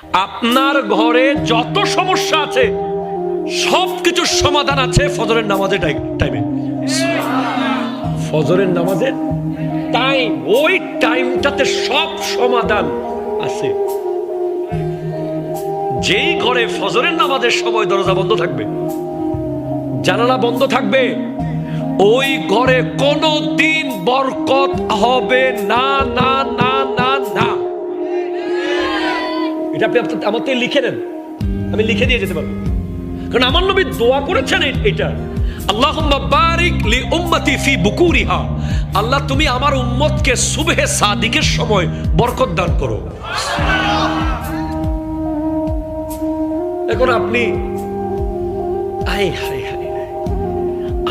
আপনার ঘরে যত সমস্যা আছে সবকিছুর সমাধান আছে ফজরের নামাজের টাইমে। ফজরের নামাজের টাইম, ওই টাইমটাতে সব সমাধান আছে। যেই ঘরে ফজরের নামাজের সময় দরজা বন্ধ থাকবে, জানালা বন্ধ থাকবে, ওই ঘরে কোনো দিন বরকত হবে না না না না না। এটা আপনি আমার থেকে লিখে নেন, আমি লিখে দিয়ে যেতে পারবো, কারণ আমার নবী দোয়া করেছেন এটা, আল্লাহুম্মা বারিক লি উম্মতি ফি বুকুরিহা, আল্লাহ তুমি আমার উম্মতকে সুবহে সাদিকের সময় বরকত দান করো। এখন আপনি আয় হায় হায়,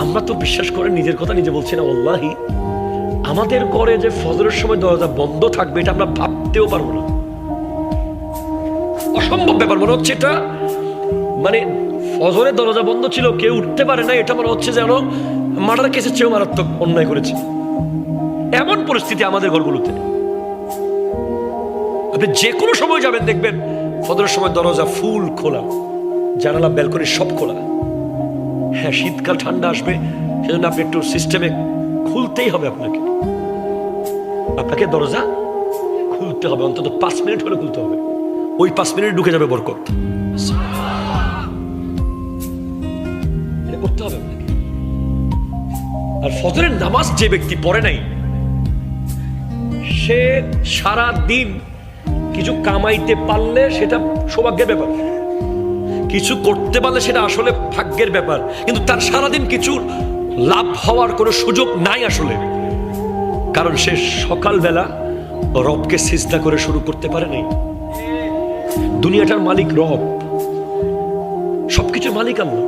আমরা তো বিশ্বাস করে নিজের কথা নিজে বলছি না, ওয়াল্লাহি আমাদের ঘরে যে ফজরের সময় দরজা বন্ধ থাকবে এটা আমরা ভাবতেও পারবো না, অসম্ভব ব্যাপার। মনে হচ্ছে এটা মানে ফজরের দরজা বন্ধ ছিল, কেউ উঠতে পারে না, এটা মনে হচ্ছে যেন মার্ডার কেসের চেয়েও মারাত্মক অন্যায় করেছে, এমন পরিস্থিতি আমাদের ঘরগুলোতে। আপনি যে কোনো সময় যাবেন দেখবেন ফজরের সময় দরজা ফুল খোলা, জানালা ব্যালকনি সব খোলা। হ্যাঁ, শীতকাল ঠান্ডা আসবে, সেজন্য আপনি একটু সিস্টেমে খুলতেই হবে, আপনাকে দরজা খুলতে হবে, অন্তত 5 মিনিট হলে খুলতে হবে, ওই 5 মিনিট ঢুকে যাবে বরকত। এটা করতে হবে আপনাকে। আর ফজরের নামাজ যে ব্যক্তি পড়ে নাই, সে সারা দিন কিছু কামাইতে পারলে সেটা সৌভাগ্যের ব্যাপার, কিছু করতে পারলে সেটা আসলে ভাগ্যের ব্যাপার, কিন্তু তার সারাদিন কিছু লাভ হওয়ার কোনো সুযোগ নাই আসলে, কারণ সে সকালবেলা রবকে সিজদা করে শুরু করতে পারে নাই। দুনিয়াটার মালিক রব, সবকিছুর মালিক আল্লাহ।